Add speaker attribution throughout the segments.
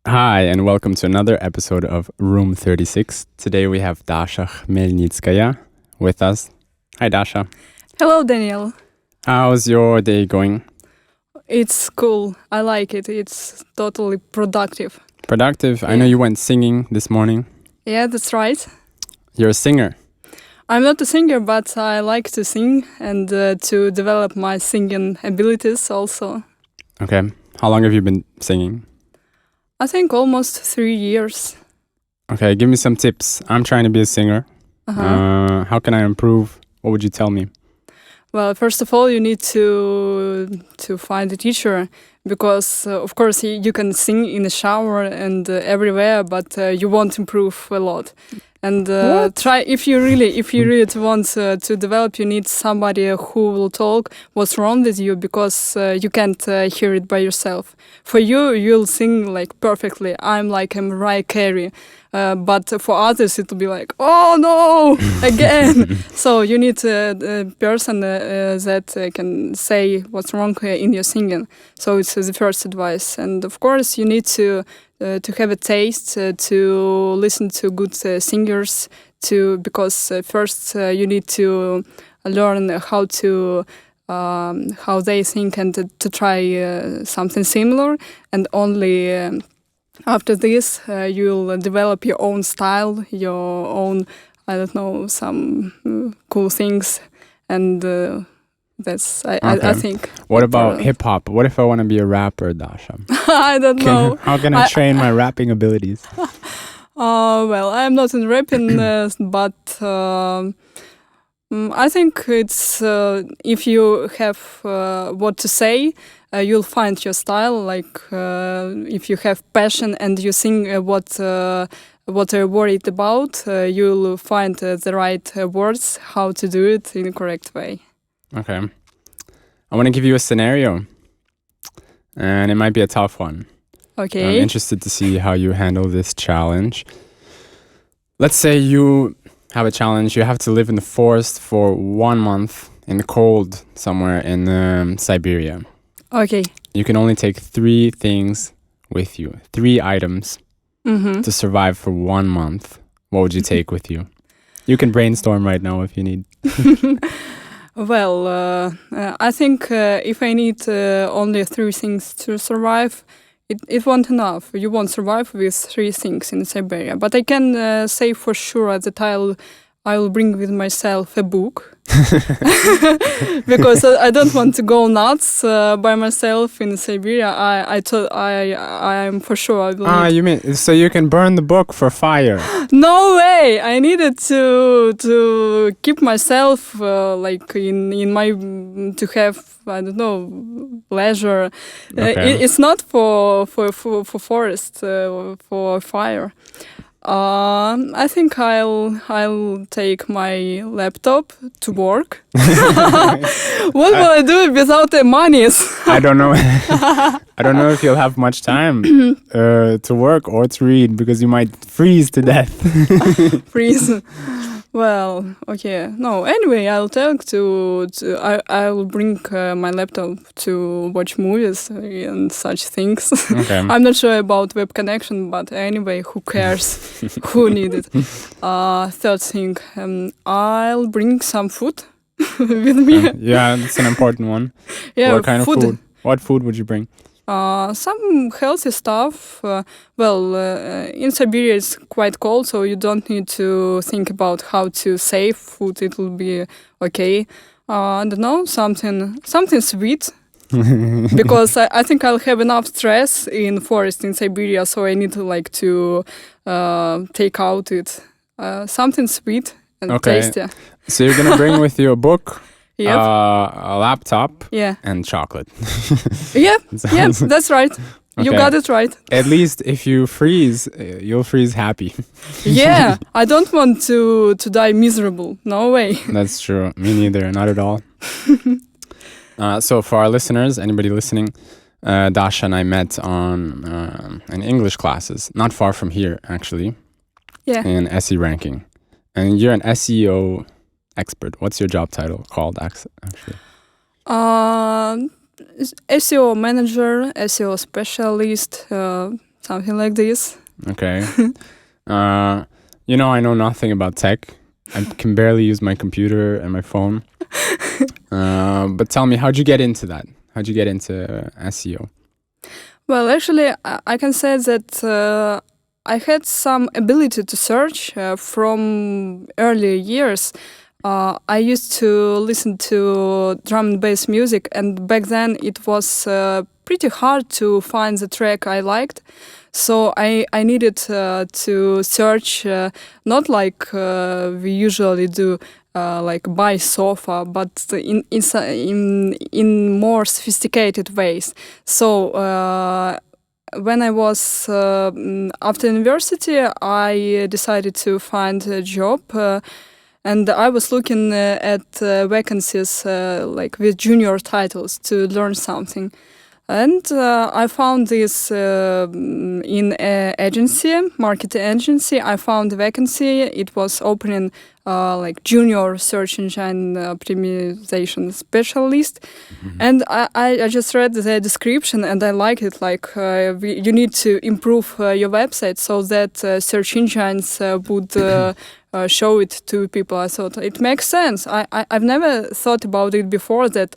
Speaker 1: Hi, and welcome to another episode of Room 36. Today we have Dasha Khmelnitskaya with us. Hi, Dasha.
Speaker 2: Hello, Daniel.
Speaker 1: How's your day going?
Speaker 2: It's cool. I like it. It's totally productive.
Speaker 1: Productive? I know you went singing this morning.
Speaker 2: Yeah, that's right.
Speaker 1: You're a singer.
Speaker 2: I'm not a singer, but I like to sing and to develop my singing abilities also.
Speaker 1: Okay. How long have you been singing?
Speaker 2: I think almost 3 years.
Speaker 1: Okay, give me some tips. I'm trying to be a singer. How can I improve? What would you tell me?
Speaker 2: Well, first of all, you need to find a teacher because, of course, you can sing in the shower and everywhere, but you won't improve a lot. And try if you really want to develop, you need somebody who will talk what's wrong with you because you can't hear it by yourself. For you, you'll sing like perfectly. I'm like a Mariah Carey. But for others, it'll be like, oh no, again. So you need a person that can say what's wrong in your singing. So it's the first advice. And of course, you need to have a taste, to listen to good singers, because first you need to learn how they sing and to try something similar, and only after this you'll develop your own style, your own, I don't know, some cool things, and that's I think.
Speaker 1: What about hip hop? What if I want to be a rapper, Dasha?
Speaker 2: I don't know.
Speaker 1: How can I train my rapping abilities?
Speaker 2: Well, I'm not in rapping, but I think it's if you have what to say, you'll find your style. Like if you have passion and you sing what you're worried about, you'll find the right words, how to do it in the correct way.
Speaker 1: Okay. I want to give you a scenario, and it might be a tough one.
Speaker 2: Okay.
Speaker 1: I'm interested to see how you handle this challenge. Let's say you have a challenge. You have to live in the forest for 1 month in the cold somewhere in Siberia.
Speaker 2: Okay.
Speaker 1: You can only take 3 things with you, 3 items to survive for 1 month. What would you take with you? You can brainstorm right now if you need.
Speaker 2: Well, I think if I need only 3 things to survive, it won't enough. You won't survive with 3 things in Siberia. But I can say for sure that I will bring with myself a book. Because I don't want to go nuts by myself in Siberia. I'm for sure I will.
Speaker 1: You mean so you can burn the book for fire?
Speaker 2: No way! I needed to keep myself like in my to have, I don't know, leisure.
Speaker 1: Okay.
Speaker 2: It's not for forest, for fire. I think I'll take my laptop to work. What will I do without the monies?
Speaker 1: I don't know. I don't know if you'll have much time to work or to read because you might freeze to death.
Speaker 2: Freeze. Well, okay. No, anyway, I'll bring my laptop to watch movies and such things.
Speaker 1: Okay.
Speaker 2: I'm not sure about web connection, but anyway, who cares? Who need it? Third thing, I'll bring some food with me.
Speaker 1: Yeah, that's an important one.
Speaker 2: Yeah,
Speaker 1: what kind of food? What food would you bring?
Speaker 2: Some healthy stuff. In Siberia it's quite cold, so you don't need to think about how to save food. It will be okay. I don't know, something sweet. Because I think I'll have enough stress in forest in Siberia, so I need to take out something sweet and tasty.
Speaker 1: So you're gonna bring with you a book,
Speaker 2: Yep.
Speaker 1: a laptop,
Speaker 2: Yeah.
Speaker 1: and chocolate.
Speaker 2: Yeah, that's right. You
Speaker 1: Okay.
Speaker 2: got it right.
Speaker 1: At least if you freeze, you'll freeze happy.
Speaker 2: Yeah, I don't want to die miserable. No way.
Speaker 1: That's true. Me neither. Not at all. So for our listeners, anybody listening, Dasha and I met in English classes, not far from here, actually.
Speaker 2: Yeah.
Speaker 1: In SE ranking. And you're an SEO expert. What's your job title called, actually?
Speaker 2: SEO manager, SEO specialist, something like this.
Speaker 1: Okay. I know nothing about tech. I can barely use my computer and my phone. But tell me, how'd you get into that? How'd you get into SEO?
Speaker 2: Well, actually, I can say that I had some ability to search from earlier years. I used to listen to drum and bass music, and back then it was pretty hard to find the track I liked. So I needed to search not like we usually do, like buy sofa, but in more sophisticated ways. So when I was after university, I decided to find a job. And I was looking at vacancies like with junior titles to learn something. And I found this in an agency, marketing agency. I found a vacancy. It was opening like junior search engine optimization specialist.
Speaker 1: Mm-hmm.
Speaker 2: And I just read the description and I like it. Like you need to improve your website so that search engines would show it to people. I thought it makes sense. I've never thought about it before that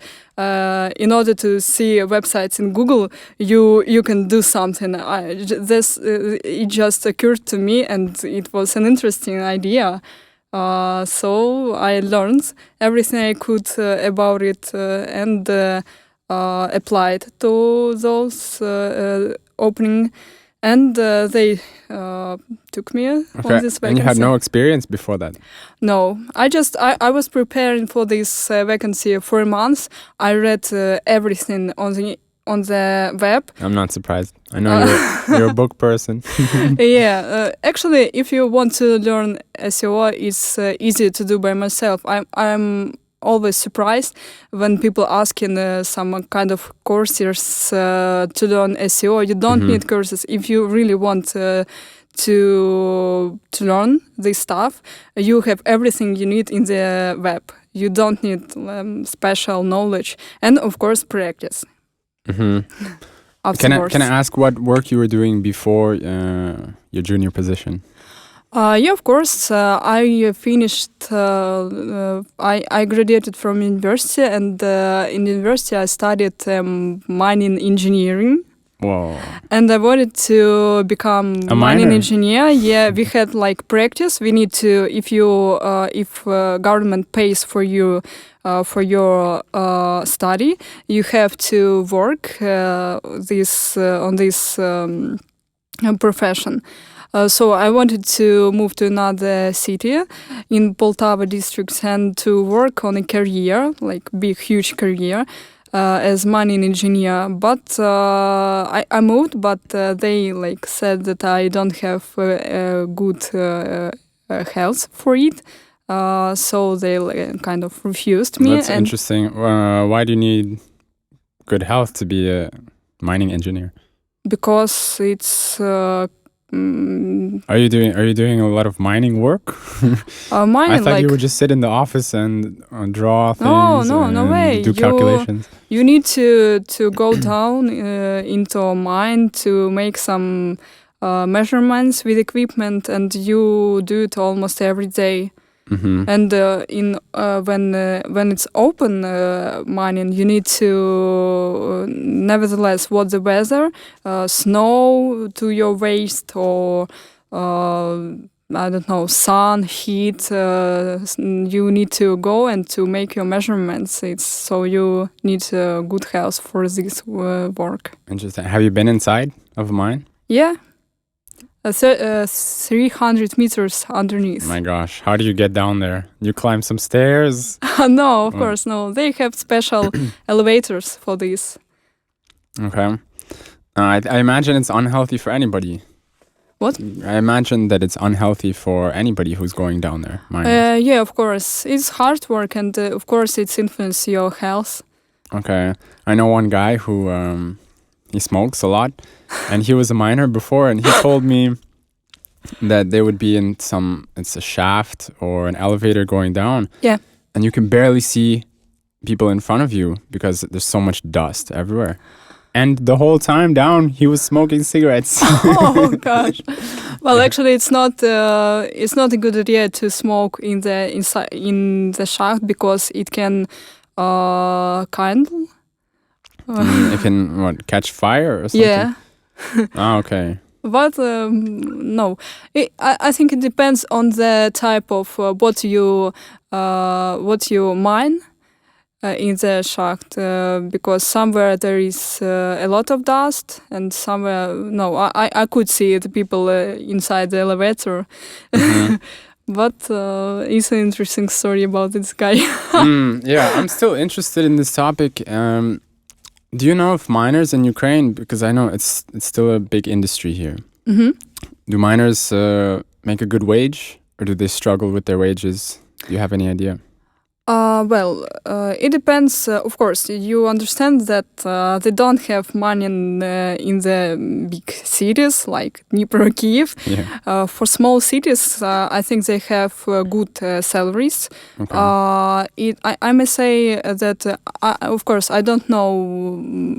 Speaker 2: in order to see websites in Google, you can do something. It just occurred to me, and it was an interesting idea. So I learned everything I could about it and applied to those opening. And they took me on this vacancy.
Speaker 1: And you had no experience before that?
Speaker 2: No, I was preparing for this vacancy for a month. I read everything on the web.
Speaker 1: I'm not surprised. I know you're a book person.
Speaker 2: Yeah, actually, if you want to learn SEO, it's easy to do by myself. I'm always surprised when people asking some kind of courses to learn SEO. You don't need courses if you really want to learn this stuff. You have everything you need in the web. You don't need special knowledge and, of course, practice.
Speaker 1: Mm-hmm. Can I ask what work you were doing before your junior position?
Speaker 2: Yeah, of course. I finished. I graduated from university, and in university I studied mining engineering.
Speaker 1: Whoa!
Speaker 2: And I wanted to become
Speaker 1: a
Speaker 2: mining
Speaker 1: miner?
Speaker 2: engineer. Yeah, we had like practice. We need to if government pays for you for your study, you have to work on this profession. So I wanted to move to another city in Poltava district and to work on a career, like big, huge career as mining engineer. But I moved, but they like said that I don't have good health for it. So they kind of refused me.
Speaker 1: That's interesting. Why do you need good health to be a mining engineer?
Speaker 2: Because it's.
Speaker 1: Are you doing a lot of mining work?
Speaker 2: Mining,
Speaker 1: I thought you would just sit in the office and draw things.
Speaker 2: No way.
Speaker 1: Do calculations.
Speaker 2: You need to go down into a mine to make some measurements with equipment, and you do it almost every day.
Speaker 1: Mm-hmm.
Speaker 2: And when it's open mining, you need to nevertheless watch the weather, snow to your waist, or I don't know, sun, heat. You need to go and to make your measurements. So you need good health for this work.
Speaker 1: Interesting. Have you been inside of a mine?
Speaker 2: Yeah. 300 meters underneath.
Speaker 1: My gosh, how do you get down there? You climb some stairs?
Speaker 2: No, of course, no. They have special elevators for this.
Speaker 1: Okay. I imagine it's unhealthy for anybody.
Speaker 2: What?
Speaker 1: I imagine that it's unhealthy for anybody who's going down there.
Speaker 2: Yeah, of course. It's hard work and of course it's influences your health.
Speaker 1: Okay. I know one guy who he smokes a lot and he was a miner before and he told me that they would be in it's a shaft or an elevator going down.
Speaker 2: Yeah.
Speaker 1: And you can barely see people in front of you because there's so much dust everywhere. And the whole time down, he was smoking cigarettes.
Speaker 2: Oh gosh. Well, actually, it's not a good idea to smoke in the shaft because it can kindle.
Speaker 1: It can catch fire or something.
Speaker 2: Yeah.
Speaker 1: Okay.
Speaker 2: But no, I think it depends on the type of what you mine in the shaft, because somewhere there is a lot of dust, and somewhere no. I could see the people inside the elevator, but it's an interesting story about this guy.
Speaker 1: Yeah, I'm still interested in this topic. Do you know if miners in Ukraine, because I know it's still a big industry here, do miners make a good wage, or do they struggle with their wages? Do you have any idea?
Speaker 2: Well, it depends. Of course, you understand that they don't have money in the big cities like Dnipro, Kiev.
Speaker 1: Yeah.
Speaker 2: For small cities, I think they have good salaries.
Speaker 1: Okay.
Speaker 2: I may say that, of course, I don't know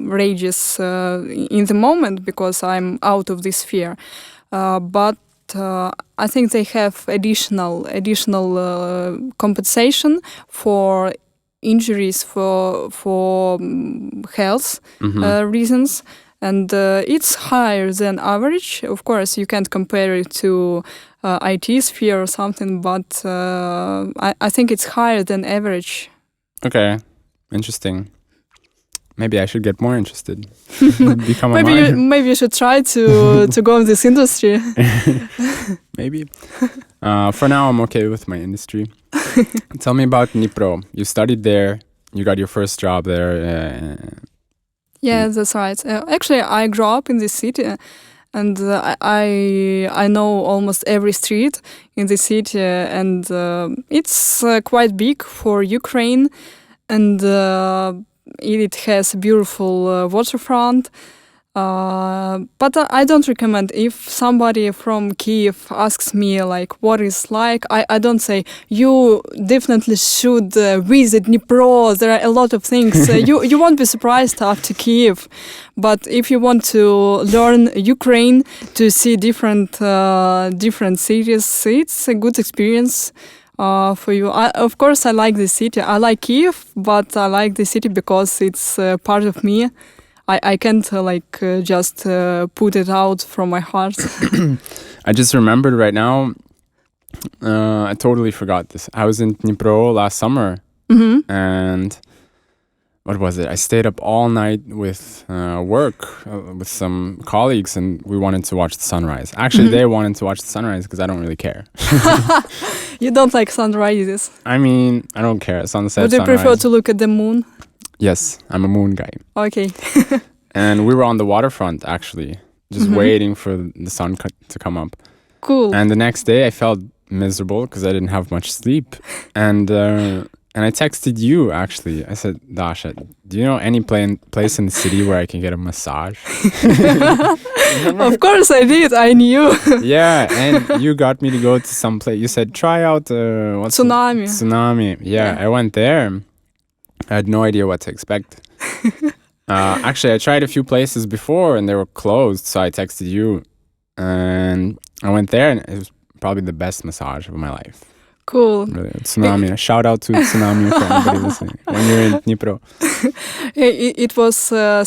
Speaker 2: wages in the moment because I'm out of this sphere. But I think they have additional compensation for injuries for health reasons, and it's higher than average. Of course, you can't compare it to IT sphere or something, but I think it's higher than average.
Speaker 1: Okay, interesting. Maybe I should get more interested. Become a miner.
Speaker 2: Maybe you should try to go in this industry.
Speaker 1: Maybe. For now, I'm okay with my industry. Tell me about Dnipro. You studied there. You got your first job there.
Speaker 2: Yeah, that's right. Actually, I grew up in this city, and I know almost every street in the city, and it's quite big for Ukraine, and it has a beautiful waterfront. But I don't recommend. If somebody from Kiev asks me like what it's like, I don't say you definitely should visit Dnipro. There are a lot of things. You won't be surprised after Kiev. But if you want to learn Ukraine, to see different cities, it's a good experience for you. Of course, I like the city. I like Kiev, but I like the city because it's part of me. I can't just put it out from my heart.
Speaker 1: I just remembered right now. I totally forgot this. I was in Dnipro last summer, and what was it? I stayed up all night with work with some colleagues, and we wanted to watch the sunrise. Actually, they wanted to watch the sunrise because I don't really care.
Speaker 2: You don't like sunrises?
Speaker 1: I mean, I don't care. Sunset,
Speaker 2: Would you
Speaker 1: sunrise.
Speaker 2: prefer to look at the moon?
Speaker 1: Yes, I'm a moon guy.
Speaker 2: Okay.
Speaker 1: And we were on the waterfront, actually, just waiting for the sun to come up.
Speaker 2: Cool.
Speaker 1: And the next day, I felt miserable because I didn't have much sleep. And I texted you, actually. I said, Dasha, do you know any place in the city where I can get a massage?
Speaker 2: Of course I did. I knew.
Speaker 1: Yeah, and you got me to go to some place. You said, try out
Speaker 2: Tsunami.
Speaker 1: Tsunami. Yeah, I went there. I had no idea what to expect. Actually, I tried a few places before and they were closed, so I texted you. And I went there and it was probably the best massage of my life.
Speaker 2: Cool.
Speaker 1: Really, Tsunami. Shout out to Tsunami for anybody listening when you're in Dnipro.
Speaker 2: It was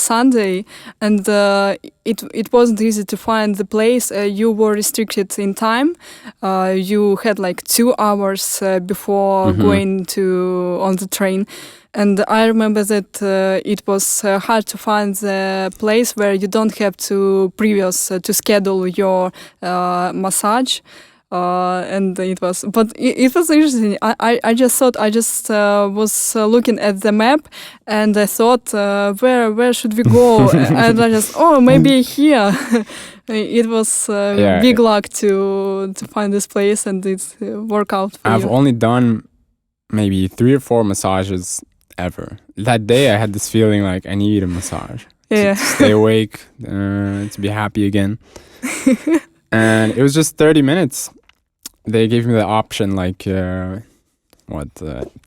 Speaker 2: Sunday, and it wasn't easy to find the place. You were restricted in time. You had like 2 hours before going on the train. And I remember that it was hard to find the place where you don't have to to schedule your massage. And it was interesting. I just thought was looking at the map, and I thought where should we go? And I just maybe here. It was big luck to find this place, and it worked out for
Speaker 1: I've
Speaker 2: you.
Speaker 1: only done maybe 3 or 4 massages ever. That day I had this feeling like I need a massage to stay awake, to be happy again. And it was just 30 minutes. They gave me the option like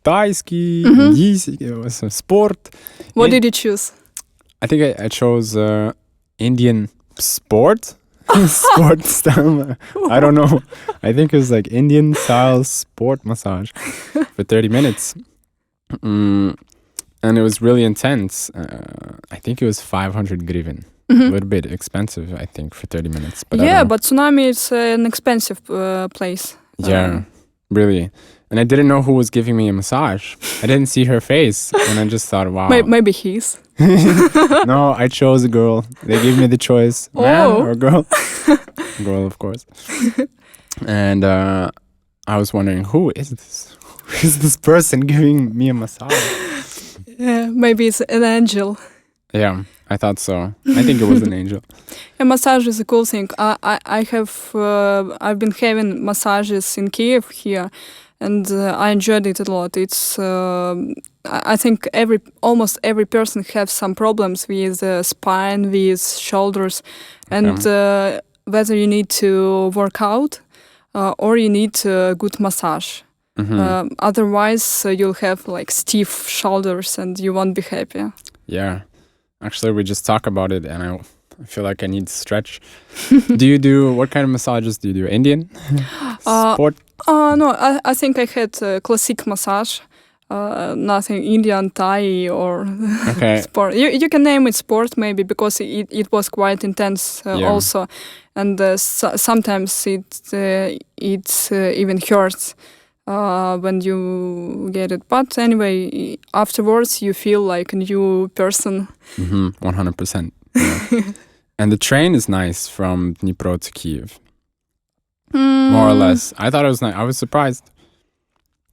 Speaker 1: Thai ski, it was a sport.
Speaker 2: What did you choose?
Speaker 1: I think I chose Indian sport. Sport style. I don't know. I think it was like Indian style sport massage for 30 minutes. And it was really intense. I think it was 500 hryvnia. A little bit expensive, I think, for 30 minutes. But
Speaker 2: yeah, but Tsunami is an expensive place.
Speaker 1: Yeah, really. And I didn't know who was giving me a massage. I didn't see her face. And I just thought, wow.
Speaker 2: Maybe he's.
Speaker 1: No, I chose a girl. They gave me the choice, man or girl. Girl, of course. And I was wondering, who is this? Who is this person giving me a massage?
Speaker 2: Yeah, maybe it's an angel.
Speaker 1: Yeah, I thought so. I think it was an angel.
Speaker 2: A massage is a cool thing. I've been having massages in Kiev here, and I enjoyed it a lot. It's I think almost every person has some problems with spine, with shoulders, and whether you need to work out or you need a good massage. Otherwise, you'll have like stiff shoulders and you won't be happy.
Speaker 1: Yeah. Actually, we just talk about it and I feel like I need to stretch. What kind of massages do you do? Indian? Sport?
Speaker 2: No, I think I had classic massage. Nothing Indian, Thai or sport. You can name it sport maybe because it was quite intense also. And sometimes it even hurts when you get it. But anyway, afterwards you feel like a new person.
Speaker 1: 100%. Yeah. And the train is nice from Dnipro to Kiev. More or less. I thought it was nice. I was surprised.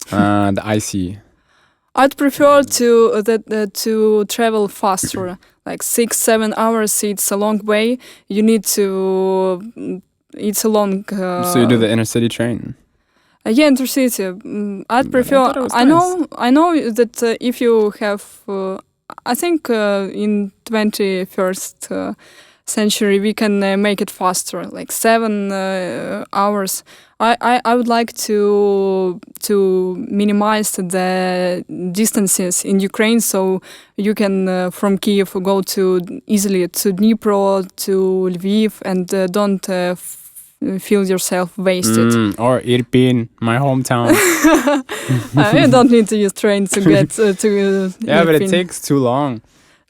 Speaker 1: The IC.
Speaker 2: I'd prefer to travel faster, like 6-7 hours. It's a long way. You need to. It's a long.
Speaker 1: So you do the inner city train.
Speaker 2: Yeah, intercity. I'd prefer. I know that if you have. I think in 21st century we can make it faster, like 7 hours. I would like to minimize the distances in Ukraine, so you can from Kiev go easily to Dnipro, to Lviv, and don't feel yourself wasted.
Speaker 1: Or Irpin, my hometown.
Speaker 2: You don't need to use train to get to
Speaker 1: yeah,
Speaker 2: Irpin.
Speaker 1: but it takes too long.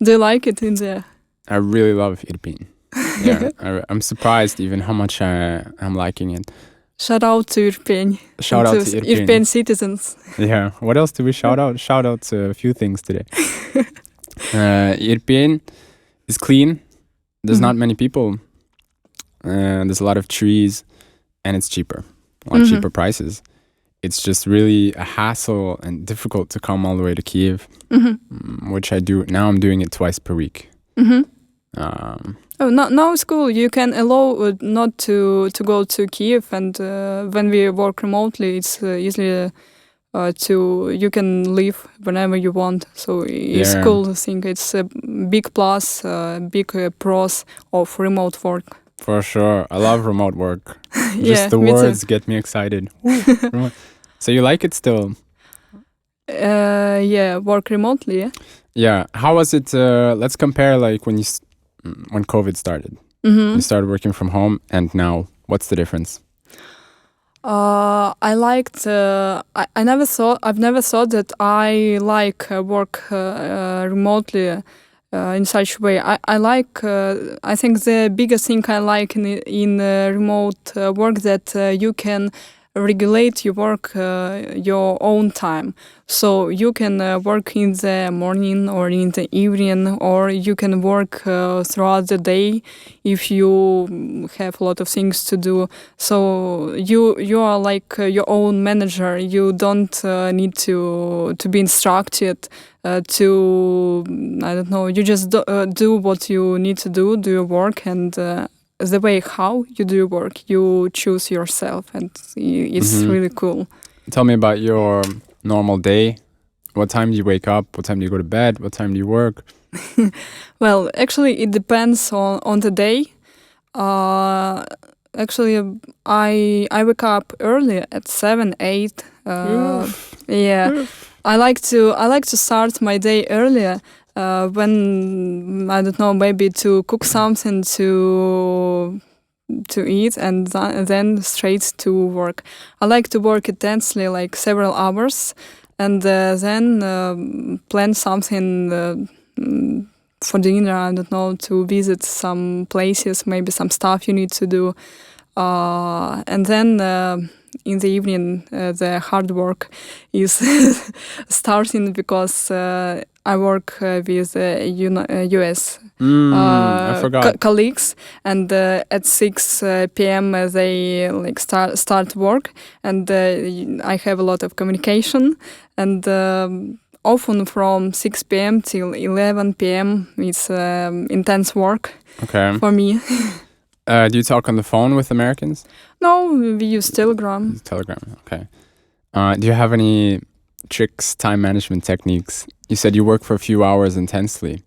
Speaker 2: Do you like it in there?
Speaker 1: I really love Irpin. Yeah, I'm surprised even how much I'm liking it.
Speaker 2: Shout out to Irpin.
Speaker 1: Shout out to Irpin.
Speaker 2: Irpin citizens.
Speaker 1: Yeah. What else do we shout out? Shout out to a few things today. Irpin is clean. There's not many people. There's a lot of trees, and it's cheaper. A lot cheaper prices. It's just really a hassle and difficult to come all the way to Kiev, which I do. Now I'm doing it twice per week.
Speaker 2: Now it's cool. You can allow not to go to Kiev, and when we work remotely, it's easily you can leave whenever you want. So it's cool to think. It's a big plus, big pros of remote work.
Speaker 1: For sure. I love remote work. Just the words get me excited. So you like it still?
Speaker 2: Yeah, work remotely, yeah.
Speaker 1: Yeah. How was it? Let's compare like when COVID started. You started working from home and now. What's the difference?
Speaker 2: I liked. I've never thought that I like work remotely in such a way. I like. I think the biggest thing I like in remote work that you can regulate your work your own time. So you can work in the morning or in the evening, or you can work throughout the day if you have a lot of things to do. So you are like your own manager. You don't need to be instructed to, I don't know, you just do what you need to do your work, and the way how you do your work, you choose yourself, and it's really cool.
Speaker 1: Tell me about your normal day. What time do you wake up? What time do you go to bed? What time do you work?
Speaker 2: Well, actually, it depends on the day. Actually, I wake up early at 7, 8. Yeah. I like to start my day earlier, when I don't know, maybe to cook something to eat, and then straight to work. I like to work intensely, like several hours, and then plan something for dinner. I don't know, to visit some places, maybe some stuff you need to do, and then in the evening the hard work is starting, because I work with US
Speaker 1: I forgot.
Speaker 2: colleagues, and at 6 p.m. They like start work, and I have a lot of communication, and often from 6 p.m. till 11 p.m. it's intense work
Speaker 1: Okay.
Speaker 2: for me.
Speaker 1: Do you talk on the phone with Americans?
Speaker 2: No, we use Telegram.
Speaker 1: Telegram. Okay. Do you have any tricks, time management techniques? You said you work for a few hours intensely.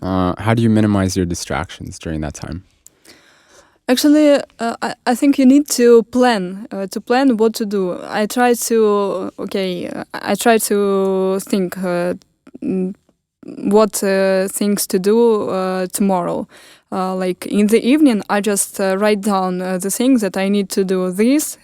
Speaker 1: How do you minimize your distractions during that time?
Speaker 2: Actually, I think you need to plan what to do. I try to think what things to do tomorrow. Like in the evening, I just write down the things that I need to do, this,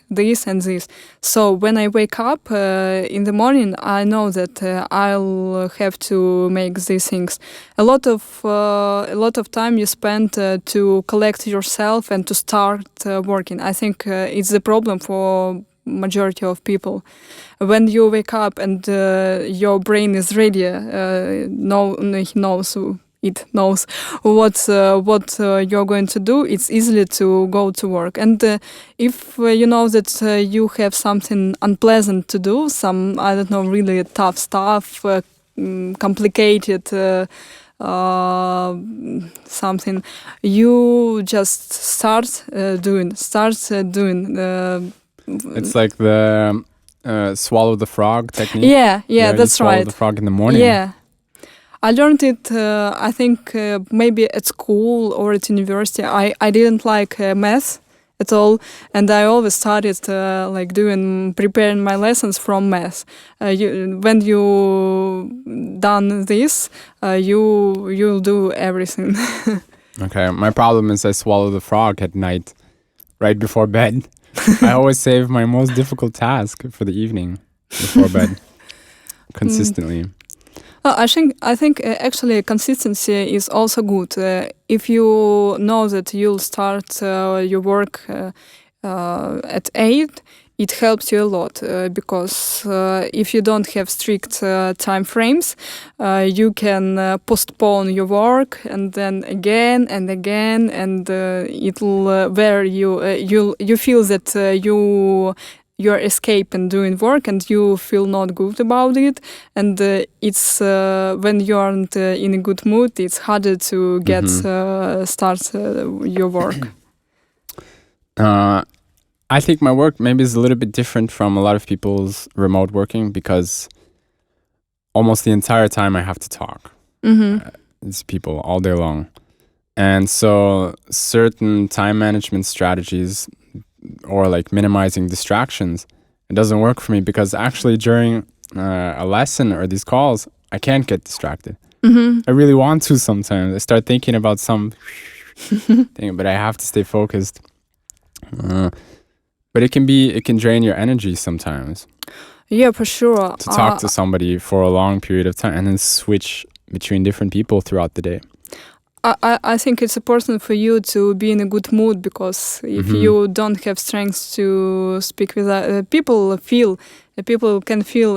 Speaker 2: and this. So when I wake up in the morning, I know that I'll have to make these things. A lot of time you spend to collect yourself and to start working. I think it's the problem for majority of people. When you wake up and your brain is ready, it knows what you're going to do. It's easy to go to work. And if you know that you have something unpleasant to do, some, I don't know, really tough stuff, complicated something, you just start doing.
Speaker 1: It's like the swallow the frog technique.
Speaker 2: Yeah, that's
Speaker 1: swallow
Speaker 2: right.
Speaker 1: the frog in the morning.
Speaker 2: Yeah. I learned it, I think, maybe at school or at university. I didn't like math at all, and I always started preparing my lessons from math. When you done this, you'll do everything.
Speaker 1: Okay, my problem is I swallow the frog at night, right before bed. I always save my most difficult task for the evening before bed, consistently.
Speaker 2: I think actually consistency is also good. If you know that you'll start your work at 8, it helps you a lot because if you don't have strict time frames, you can postpone your work and then again and again, and it'll where you feel that you're escaping doing work and you feel not good about it, and it's when you aren't in a good mood, it's harder to get start your work.
Speaker 1: I think my work maybe is a little bit different from a lot of people's remote working because almost the entire time I have to talk. It's people all day long. And so certain time management strategies or like minimizing distractions, it doesn't work for me because actually during a lesson or these calls, I can't get distracted. I really want to sometimes. I start thinking about some thing, but I have to stay focused. But it can drain your energy sometimes.
Speaker 2: Yeah, for sure.
Speaker 1: To talk to somebody for a long period of time and then switch between different people throughout the day.
Speaker 2: I think it's important for you to be in a good mood, because if you don't have strength to speak with people can feel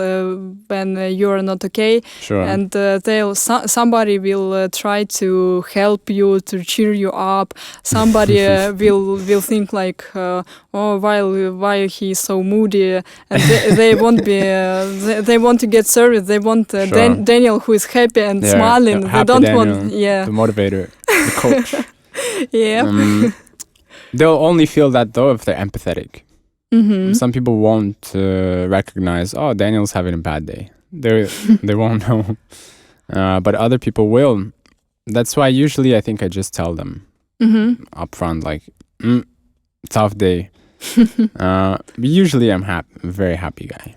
Speaker 2: when you're not okay.
Speaker 1: Sure.
Speaker 2: And somebody will try to help you, to cheer you up. Somebody will think like, why he's so moody, and they won't be. They want to get service. They want Daniel who is happy and smiling.
Speaker 1: Happy
Speaker 2: they don't
Speaker 1: Daniel,
Speaker 2: want
Speaker 1: the motivator, the coach. They'll only feel that though if they're empathetic. Some people won't recognize, oh, Daniel's having a bad day. They won't know. But other people will. That's why usually I think I just tell them up front, like, tough day. But usually I'm happy, a very happy guy.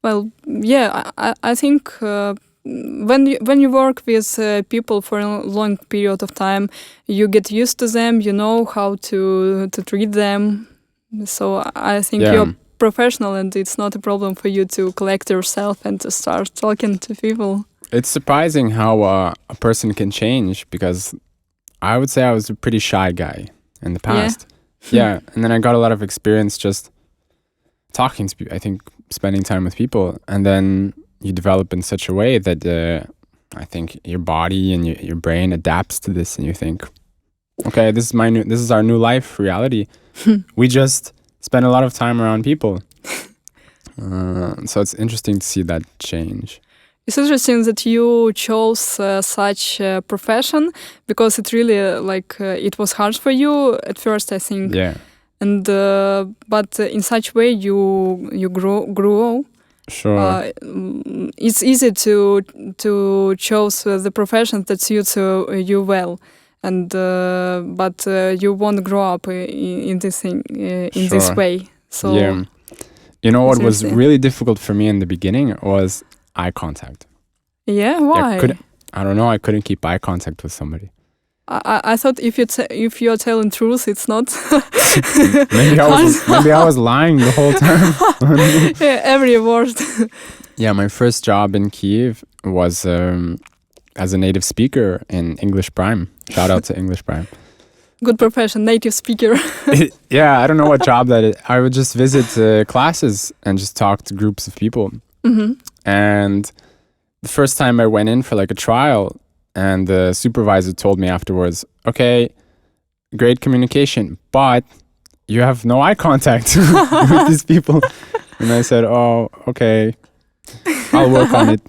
Speaker 2: Well, yeah, I think when you work with people for a long period of time, you get used to them. You know how to treat them. So I think you're professional, and it's not a problem for you to collect yourself and to start talking to people.
Speaker 1: It's surprising how a person can change, because I would say I was a pretty shy guy in the past. Yeah, and then I got a lot of experience just talking to people, I think spending time with people, and then you develop in such a way that I think your body and your brain adapts to this, and you think, okay, this is our new life reality. We just spend a lot of time around people. So it's interesting to see that change.
Speaker 2: It's interesting that you chose such a profession, because it really it was hard for you at first, I think.
Speaker 1: Yeah.
Speaker 2: And but in such way you grow.
Speaker 1: Sure.
Speaker 2: It's easy to choose the profession that suits you well, and but you won't grow up in this thing in this way. So
Speaker 1: yeah. You know what was really difficult for me in the beginning was eye contact.
Speaker 2: Yeah, why?
Speaker 1: I don't know. I couldn't keep eye contact with somebody.
Speaker 2: I thought if you're telling truth, it's not.
Speaker 1: maybe I was lying the whole time.
Speaker 2: Yeah, every word.
Speaker 1: Yeah, my first job in Kiev was as a native speaker in English Prime. Shout out to English Prime.
Speaker 2: Good profession, native speaker.
Speaker 1: Yeah, I don't know what job that is. I would just visit classes and just talk to groups of people.
Speaker 2: Mm-hmm.
Speaker 1: And the first time I went in for like a trial, and the supervisor told me afterwards, okay, great communication, but you have no eye contact with these people. And I said, oh, okay, I'll work on it.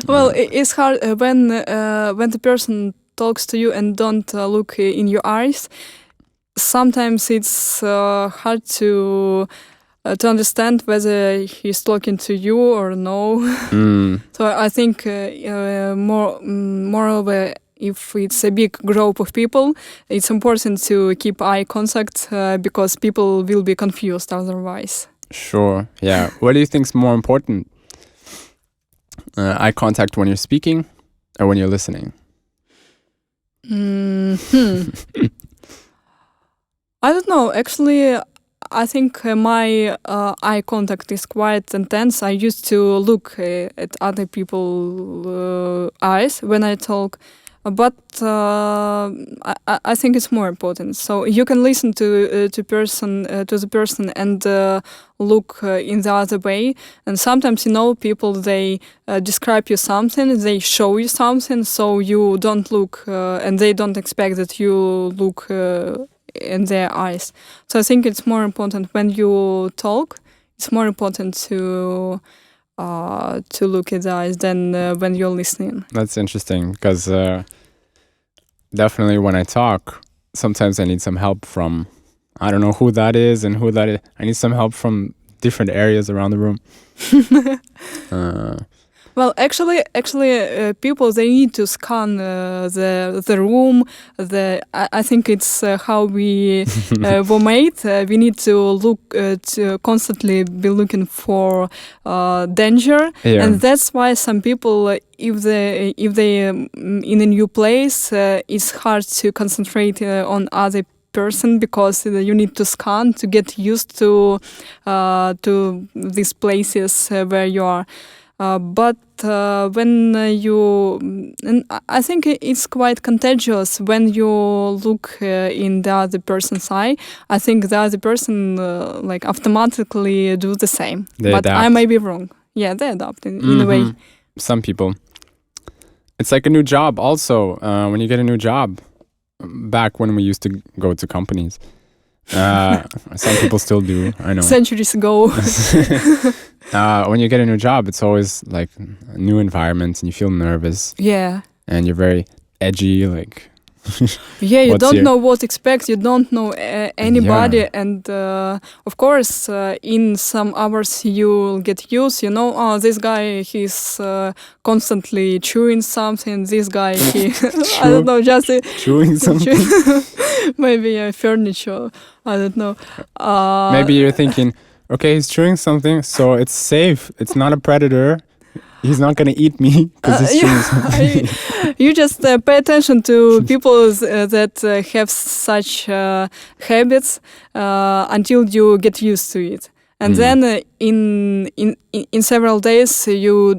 Speaker 2: Well, it's hard when the person talks to you and don't look in your eyes. Sometimes it's hard to understand whether he's talking to you or no. So I think moreover, if it's a big group of people, it's important to keep eye contact because people will be confused otherwise.
Speaker 1: Sure, yeah. What do you think is more important? Eye contact when you're speaking or when you're listening?
Speaker 2: I don't know. Actually, I think my eye contact is quite intense. I used to look at other people's eyes when I talk, but I think it's more important. So you can listen to the person and look in the other way. And sometimes people they describe you something, they show you something, so you don't look, and they don't expect that you look in their eyes. So I think it's more important when you talk. It's more important to look at the eyes than when you're listening.
Speaker 1: That's interesting because definitely when I talk, sometimes I need some help from, I don't know who that is and who that is. I need some help from different areas around the room.
Speaker 2: Well, actually, people they need to scan the room. I think it's how we were made. We need to look to constantly be looking for danger, and that's why some people, if they in a new place, it's hard to concentrate on other person because you need to scan to get used to these places where you are. But when and I think it's quite contagious when you look in the other person's eye. I think the other person automatically do the same. But adapt. I may be wrong. Yeah, they adapt in a way.
Speaker 1: Some people. It's like a new job also. When you get a new job, back when we used to go to companies. Some people still do, I know.
Speaker 2: Centuries ago.
Speaker 1: When you get a new job, it's always like a new environment and you feel nervous.
Speaker 2: Yeah.
Speaker 1: And you're very edgy, like...
Speaker 2: Yeah, you don't know what to expect. You don't know anybody. Yeah. And of course, in some hours you'll get used. This guy, he's constantly chewing something. This guy, he... I don't know, just...
Speaker 1: chewing something?
Speaker 2: Maybe furniture. I don't know.
Speaker 1: Maybe you're thinking, okay, he's chewing something, so it's safe. It's not a predator. he's not gonna eat me because this tree is.
Speaker 2: You just pay attention to people that have such habits until you get used to it, and then in several days you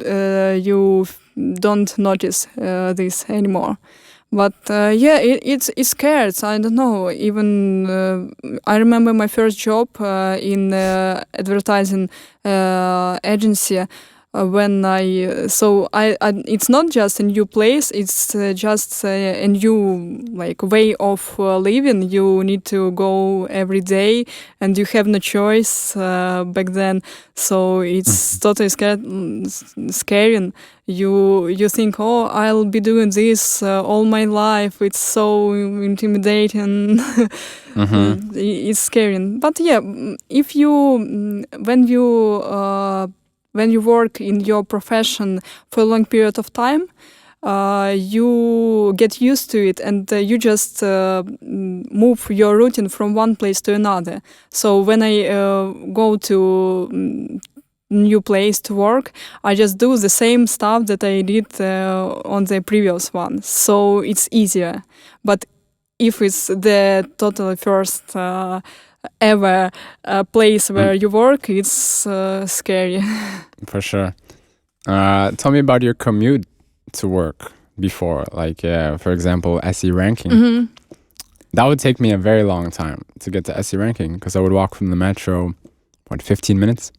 Speaker 2: don't notice this anymore. But yeah, it's scared. I don't know. Even I remember my first job in advertising agency. When I it's not just a new place, it's just a new like way of living. You need to go every day and you have no choice back then, so it's totally scary. You think, oh, I'll be doing this all my life. It's so intimidating. It's scary. But yeah, if you when you work in your profession for a long period of time, you get used to it, and you just move your routine from one place to another. So when I go to new place to work, I just do the same stuff that I did on the previous one. So it's easier. But if it's the totally first ever place where you work, it's scary.
Speaker 1: For sure. Tell me about your commute to work before, like for example, SE ranking. That would take me a very long time to get to SE ranking because I would walk from the metro, 15 minutes?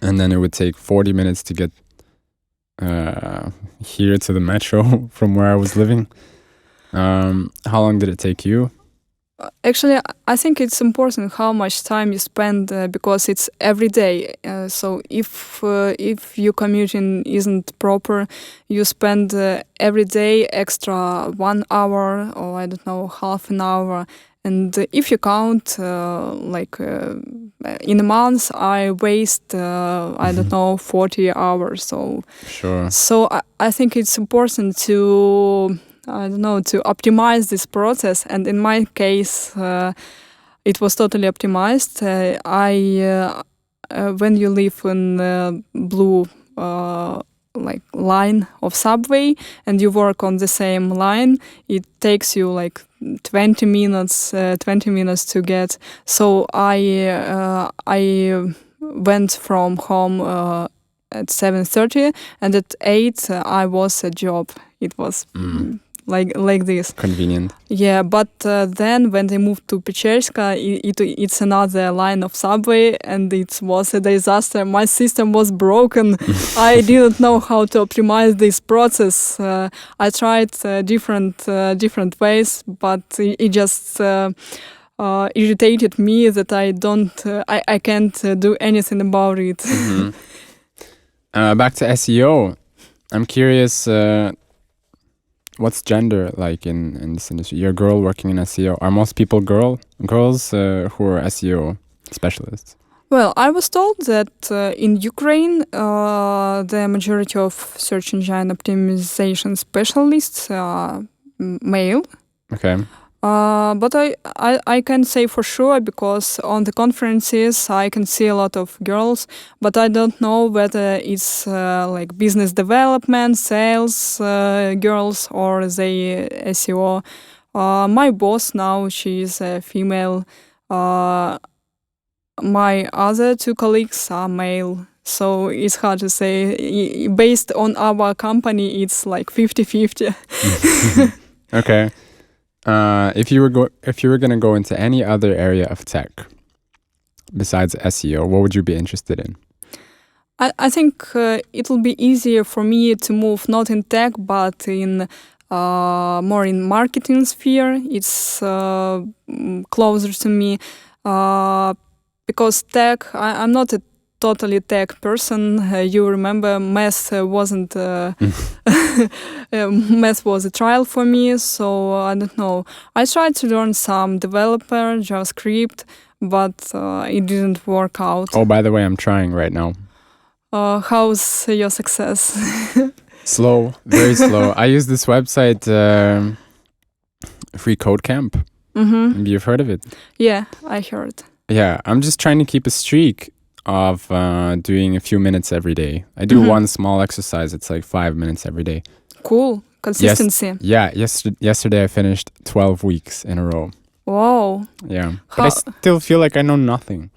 Speaker 1: And then it would take 40 minutes to get here to the metro from where I was living. How long did it take you?
Speaker 2: Actually, I think it's important how much time you spend because it's every day. So if your commuting isn't proper, you spend every day extra 1 hour or I don't know, half an hour. And if you count in a month, I waste I don't know 40 hours. So
Speaker 1: sure.
Speaker 2: So I think it's important to to optimize this process. And in my case, it was totally optimized. When you live in blue line of subway and you work on the same line, it takes you like 20 minutes to get. So I went from home at 7:30, and at 8 I was at job. It was like this.
Speaker 1: Convenient.
Speaker 2: Yeah, but then when they moved to Pecherska, it's another line of subway, and it was a disaster. My system was broken. I didn't know how to optimize this process. I tried different ways, but it just irritated me that I can't do anything about it.
Speaker 1: Back to SEO. I'm curious. What's gender like in this industry? You're a girl working in SEO. Are most people girls who are SEO specialists?
Speaker 2: Well, I was told that in Ukraine, the majority of search engine optimization specialists are male.
Speaker 1: Okay.
Speaker 2: But I can say for sure because on the conferences I can see a lot of girls, but I don't know whether it's like business development, sales girls, or the SEO. My boss now, she's a female. My other 2 colleagues are male. So it's hard to say. Based on our company, it's like 50-50.
Speaker 1: Okay. If you were gonna go into any other area of tech besides SEO, what would you be interested in?
Speaker 2: I think it will be easier for me to move not in tech but in more in marketing sphere. It's closer to me because tech. I'm not a totally tech person. You remember math wasn't math was a trial for me, so I don't know. I tried to learn some developer JavaScript, but it didn't work out.
Speaker 1: Oh, by the way, I'm trying right now.
Speaker 2: How's your success?
Speaker 1: Slow, very slow. I use this website, Free Code Camp. You've heard of it?
Speaker 2: Yeah, I heard.
Speaker 1: Yeah, I'm just trying to keep a streak of doing a few minutes every day. I do one small exercise. It's like 5 minutes every day.
Speaker 2: Cool. Consistency.
Speaker 1: Yesterday I finished 12 weeks in a row.
Speaker 2: Wow.
Speaker 1: Yeah. But I still feel like I know nothing.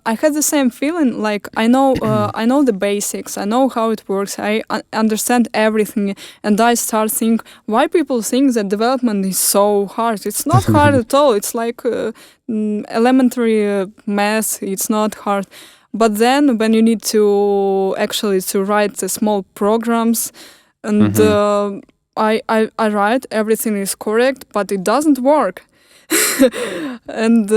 Speaker 2: I had the same feeling. Like I know the basics. I know how it works. I understand everything, and I start think why people think that development is so hard. It's not hard at all. It's like elementary math. It's not hard. But then when you need to actually to write the small programs, and I write everything is correct, but it doesn't work, and.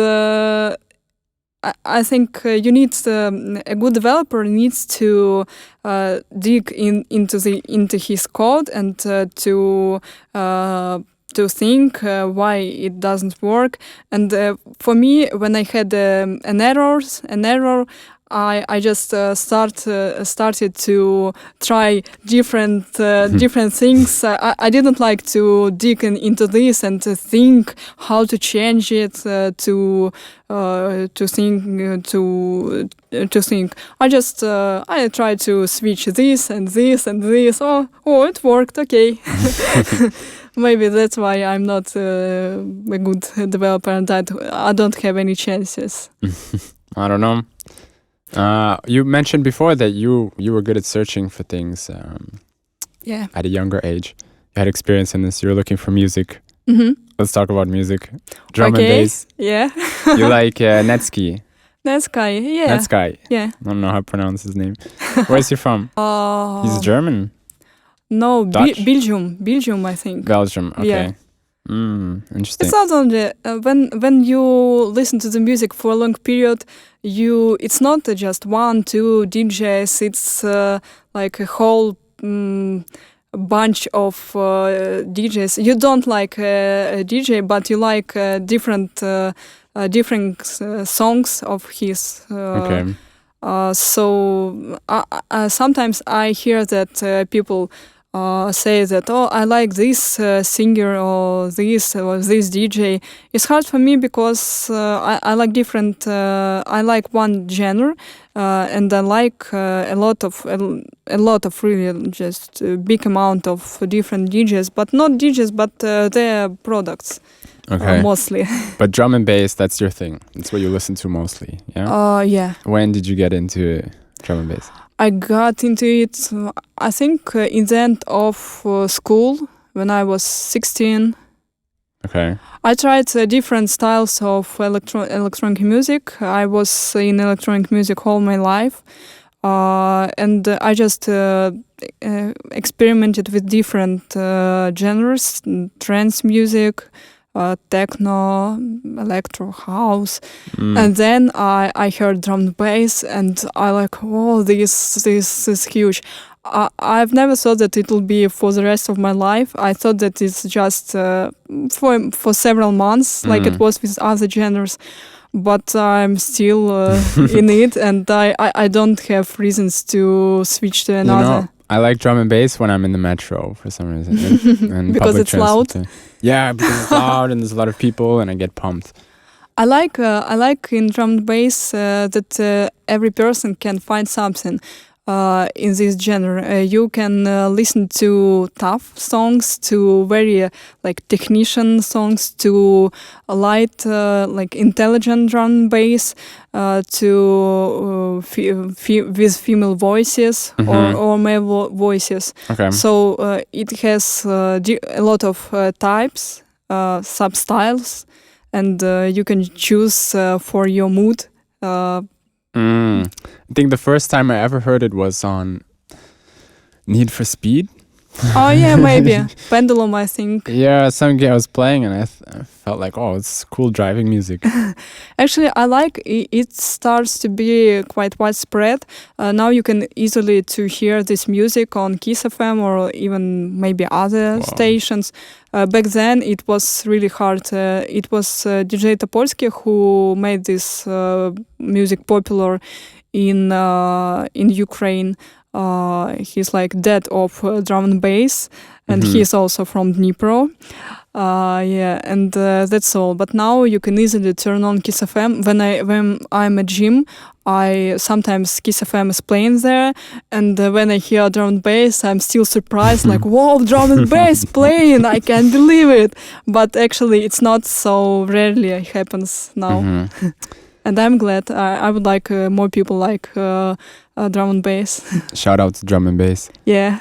Speaker 2: I think you need a good developer needs to dig into his code and to think why it doesn't work. And for me, when I had an error, I just started to try different things. I didn't like to dig into this and to think how to change it. To think. I tried to switch this and this and this. Oh, it worked. Okay. Maybe that's why I'm not a good developer and I don't have any chances.
Speaker 1: I don't know. You mentioned before that you were good at searching for things at a younger age. You had experience in this. You were looking for music. Let's talk about music. Drum and bass.
Speaker 2: Yeah.
Speaker 1: You like Netsky?
Speaker 2: Netsky, yeah.
Speaker 1: Netsky.
Speaker 2: Yeah.
Speaker 1: I don't know how to pronounce his name. Where's he from? He's German.
Speaker 2: No, Belgium, I think.
Speaker 1: Belgium, okay.
Speaker 2: Yeah.
Speaker 1: Interesting.
Speaker 2: It's not only when you listen to the music for a long period, it's not just 1-2 DJs. It's like a whole bunch of DJs. You don't like a DJ, but you like different songs of his.
Speaker 1: Okay.
Speaker 2: So sometimes I hear that people say that, oh, I like this singer or this DJ. It's hard for me because I like different. I like one genre, and I like a lot of really just a big amount of different DJs, but not DJs, but their products.
Speaker 1: Okay.
Speaker 2: Mostly.
Speaker 1: But drum and bass, that's your thing. That's what you listen to mostly. Yeah.
Speaker 2: Yeah.
Speaker 1: When did you get into drum and bass?
Speaker 2: I got into it, I think, in the end of school, when I was 16.
Speaker 1: Okay.
Speaker 2: I tried different styles of electronic music. I was in electronic music all my life. And I just experimented with different genres, trance music, techno, electro, house, and then I heard drum and bass, and I like, oh, this is huge. I've never thought that it will be for the rest of my life. I thought that it's just for several months, like it was with other genres. But I'm still in it, and I don't have reasons to switch to another.
Speaker 1: You know, I like drum and bass when I'm in the metro for some reason. And
Speaker 2: because it's loud.
Speaker 1: Yeah, because it's loud and there's a lot of people, and I get pumped.
Speaker 2: I like in drum and bass that every person can find something in this genre. You can listen to tough songs, to very like technician songs, to light like intelligent drum and bass, to with female voices or male voices.
Speaker 1: Okay.
Speaker 2: So it has a lot of types, sub-styles, and you can choose for your mood.
Speaker 1: I think the first time I ever heard it was on Need for Speed.
Speaker 2: Oh yeah, maybe Pendulum, I think.
Speaker 1: Yeah, some game I was playing, and I felt like, oh, it's cool driving music.
Speaker 2: Actually, I like it starts to be quite widespread. Now you can easily to hear this music on Kiss FM or even maybe other stations. Back then, it was really hard. It was DJ Topolsky who made this music popular in Ukraine. he's like dad of drum and bass, and
Speaker 1: Mhm.
Speaker 2: he's also from Dnipro. Yeah, and that's all. But now you can easily turn on Kiss FM. When I'm at gym, I sometimes Kiss FM is playing there, and when I hear drum and bass, I'm still surprised, like, "Whoa, drum and bass playing! I can't believe it!" But actually, it's not so rarely it happens now,
Speaker 1: Mhm.
Speaker 2: and I'm glad. I would like more people like drum and bass.
Speaker 1: Shout out to drum and bass.
Speaker 2: Yeah.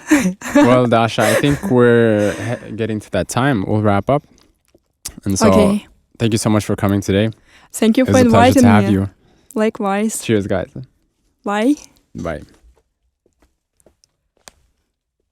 Speaker 1: Well, Dasha, I think we're getting to that time. We'll wrap up. And so,
Speaker 2: Okay.
Speaker 1: thank you so much for coming today.
Speaker 2: Thank you
Speaker 1: It
Speaker 2: for
Speaker 1: was a pleasure
Speaker 2: inviting
Speaker 1: to have
Speaker 2: me.
Speaker 1: you.
Speaker 2: Likewise.
Speaker 1: Cheers, guys.
Speaker 2: Bye.
Speaker 1: Bye.